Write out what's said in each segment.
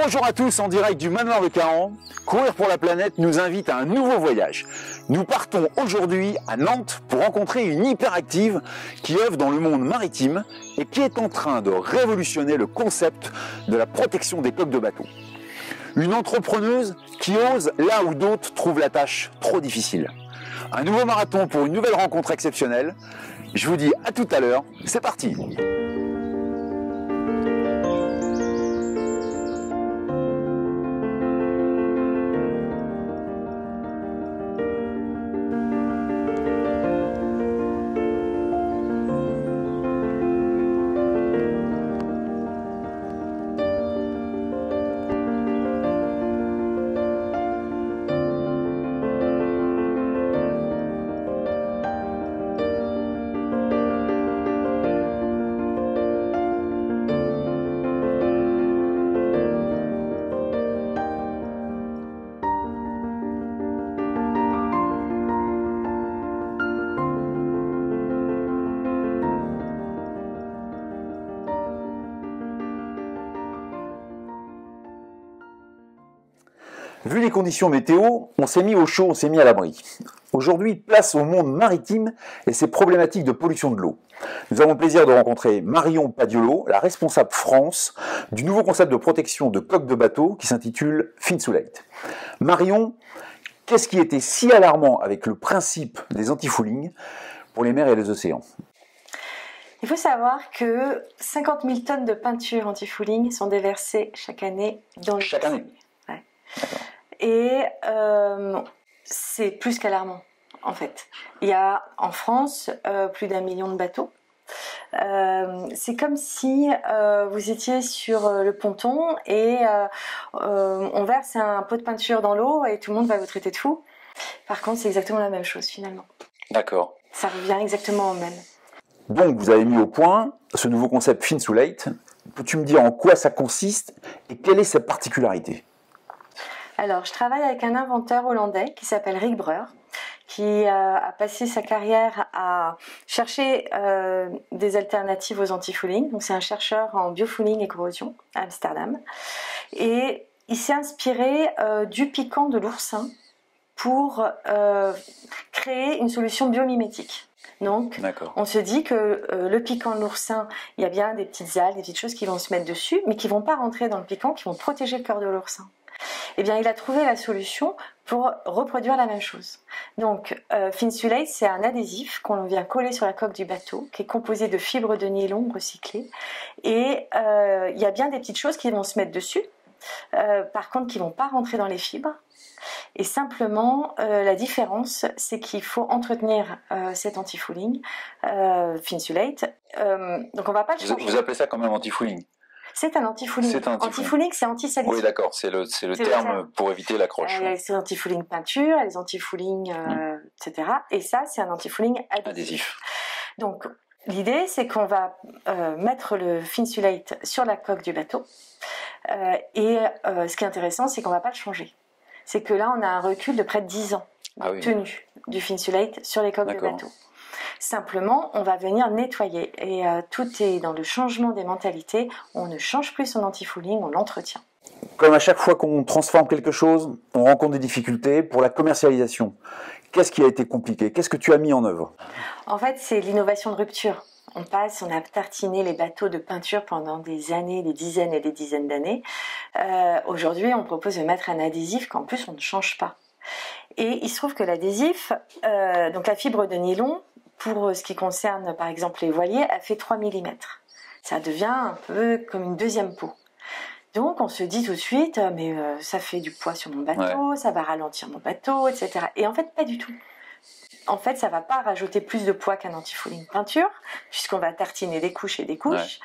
Bonjour à tous, en direct du manoir de Caen. Courir pour la planète nous invite à un nouveau voyage. Nous partons aujourd'hui à Nantes pour rencontrer une hyperactive qui œuvre dans le monde maritime et qui est en train de révolutionner le concept de la protection des coques de bateau. Une entrepreneuse qui ose là où d'autres trouvent la tâche trop difficile. Un nouveau marathon pour une nouvelle rencontre exceptionnelle. Je vous dis à tout à l'heure, c'est parti! Vu les conditions météo, on s'est mis au chaud, on s'est mis à l'abri. Aujourd'hui, place au monde maritime et ses problématiques de pollution de l'eau. Nous avons le plaisir de rencontrer Marion Padiolo, la responsable France du nouveau concept de protection de coques de bateau qui s'intitule Finsulate. Marion, qu'est-ce qui était si alarmant avec le principe des anti-fouling pour les mers et les océans ? Il faut savoir que 50 000 tonnes de peinture anti-fouling sont déversées chaque année dans les Chaque année ? Ouais. D'accord. Et c'est plus qu'alarmant, en fait. Il y a en France plus d'1 million de bateaux. C'est comme si vous étiez sur le ponton et on verse un pot de peinture dans l'eau et tout le monde va vous traiter de fou. Par contre, c'est exactement la même chose, finalement. D'accord. Ça revient exactement au même. Donc, vous avez mis au point ce nouveau concept Finsulate. Peux-tu me dire en quoi ça consiste et quelle est sa particularité ? Alors, je travaille avec un inventeur hollandais qui s'appelle Rick Breur, qui a passé sa carrière à chercher des alternatives aux anti-fouling. Donc, c'est un chercheur en biofouling et corrosion à Amsterdam. Et il s'est inspiré du piquant de l'oursin pour créer une solution biomimétique. Donc, on se dit que le piquant de l'oursin, il y a bien des petites algues, des petites choses qui vont se mettre dessus, mais qui ne vont pas rentrer dans le piquant, qui vont protéger le cœur de l'oursin. Eh bien, il a trouvé la solution pour reproduire la même chose. Donc, Finsulate, c'est un adhésif qu'on vient coller sur la coque du bateau, qui est composé de fibres de nylon recyclées. Et il y a bien des petites choses qui vont se mettre dessus, par contre, qui ne vont pas rentrer dans les fibres. Et simplement, la différence, c'est qu'il faut entretenir cet anti-fouling, Finsulate. Donc, on ne va pas le changer. Vous appelez ça quand même anti-fouling ? C'est un anti-fouling. Anti-fouling, c'est anti-salissure. Oui, d'accord, c'est le terme pour éviter l'accroche. Il y a les anti-fouling peinture, les anti-fouling, etc. Et ça, c'est un anti-fouling adhésif. Donc, l'idée, c'est qu'on va mettre le Finsulate sur la coque du bateau. Ce qui est intéressant, c'est qu'on ne va pas le changer. C'est que là, on a un recul de près de 10 ans de tenue du Finsulate sur les coques de bateau. Simplement, on va venir nettoyer et tout est dans le changement des mentalités. On ne change plus son anti-fouling, on l'entretient. Comme à chaque fois qu'on transforme quelque chose, on rencontre des difficultés pour la commercialisation. Qu'est-ce qui a été compliqué ? Qu'est-ce que tu as mis en œuvre ? En fait, c'est l'innovation de rupture. On a tartiné les bateaux de peinture pendant des années, des dizaines et des dizaines d'années. Aujourd'hui, on propose de mettre un adhésif qu'en plus on ne change pas. Et il se trouve que l'adhésif, donc la fibre de nylon, pour ce qui concerne par exemple les voiliers, elle fait 3 mm. Ça devient un peu comme une deuxième peau. Donc on se dit tout de suite, mais ça fait du poids sur mon bateau, ça va ralentir mon bateau, etc. Et en fait, pas du tout. En fait, ça ne va pas rajouter plus de poids qu'un anti-fouling peinture, puisqu'on va tartiner des couches et des couches.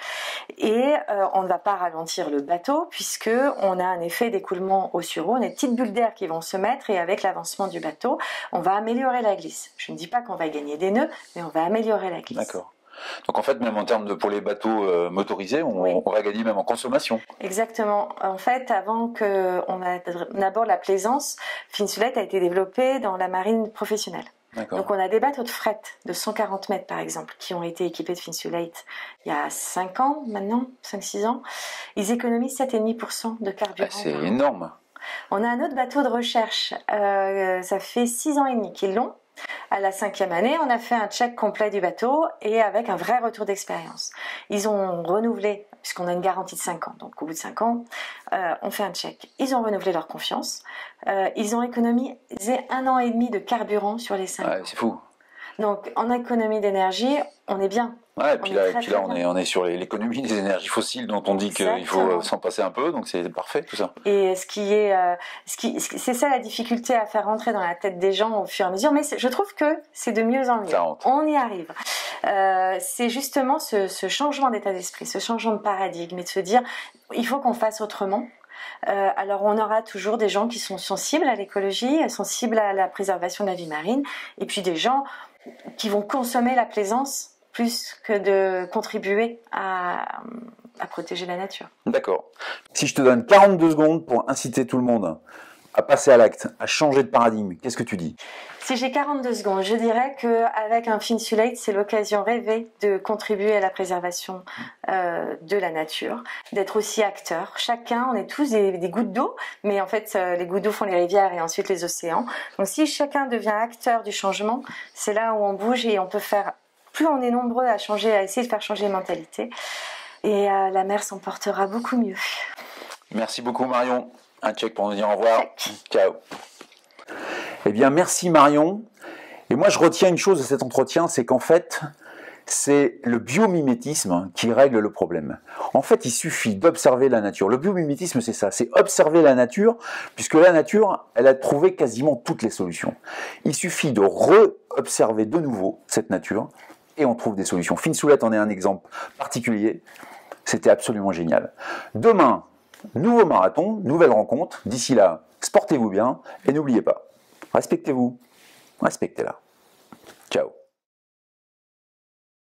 Et on ne va pas ralentir le bateau, puisqu'on a un effet d'écoulement au sur eau. On a des petites bulles d'air qui vont se mettre, et avec l'avancement du bateau, on va améliorer la glisse. Je ne dis pas qu'on va gagner des nœuds, mais on va améliorer la glisse. D'accord. Donc en fait, même en termes pour les bateaux motorisés, on va gagner même en consommation. Exactement. En fait, avant qu'on aborde la plaisance, Finsulate a été développé dans la marine professionnelle. Donc on a des bateaux de fret de 140 mètres par exemple qui ont été équipés de Finsulate il y a 5 ans maintenant, 5-6 ans. Ils économisent 7,5% de carburant. C'est énorme. On a un autre bateau de recherche, ça fait 6 ans et demi qu'ils l'ont. À la 5e année, on a fait un check complet du bateau et avec un vrai retour d'expérience. Ils ont renouvelé, puisqu'on a une garantie de 5 ans, donc au bout de 5 ans, on fait un check. Ils ont renouvelé leur confiance. Ils ont économisé 1 an et demi de carburant sur les 5 ans. C'est fou. Donc en économie d'énergie, on est bien. Ouais, et puis là, on est sur l'économie des énergies fossiles dont on dit qu'il faut s'en passer un peu, donc c'est parfait tout ça. Et c'est ça la difficulté à faire rentrer dans la tête des gens au fur et à mesure, mais je trouve que c'est de mieux en mieux. On y arrive. C'est justement ce changement d'état d'esprit, ce changement de paradigme et de se dire il faut qu'on fasse autrement. Alors on aura toujours des gens qui sont sensibles à l'écologie, sensibles à la préservation de la vie marine, et puis des gens qui vont consommer la plaisance plus que de contribuer à protéger la nature. D'accord. Si je te donne 42 secondes pour inciter tout le monde à passer à l'acte, à changer de paradigme, qu'est-ce que tu dis ? Si j'ai 42 secondes, je dirais qu'avec un Finsulate, c'est l'occasion rêvée de contribuer à la préservation de la nature, d'être aussi acteur. Chacun, on est tous des gouttes d'eau, mais en fait, les gouttes d'eau font les rivières et ensuite les océans. Donc si chacun devient acteur du changement, c'est là où on bouge et on peut faire... Plus on est nombreux à changer, à essayer de faire changer les mentalités, et la mer s'en portera beaucoup mieux. Merci beaucoup Marion. Un check pour nous dire au revoir. Ciao. Eh bien, merci Marion. Et moi, je retiens une chose de cet entretien, c'est qu'en fait, c'est le biomimétisme qui règle le problème. En fait, il suffit d'observer la nature. Le biomimétisme, c'est ça, c'est observer la nature, puisque la nature, elle a trouvé quasiment toutes les solutions. Il suffit de re-observer de nouveau cette nature, et on trouve des solutions. Finsulate en est un exemple particulier. C'était absolument génial. Demain, nouveau marathon, nouvelle rencontre. D'ici là, sportez-vous bien, et n'oubliez pas, respectez-vous, respectez-la. Ciao.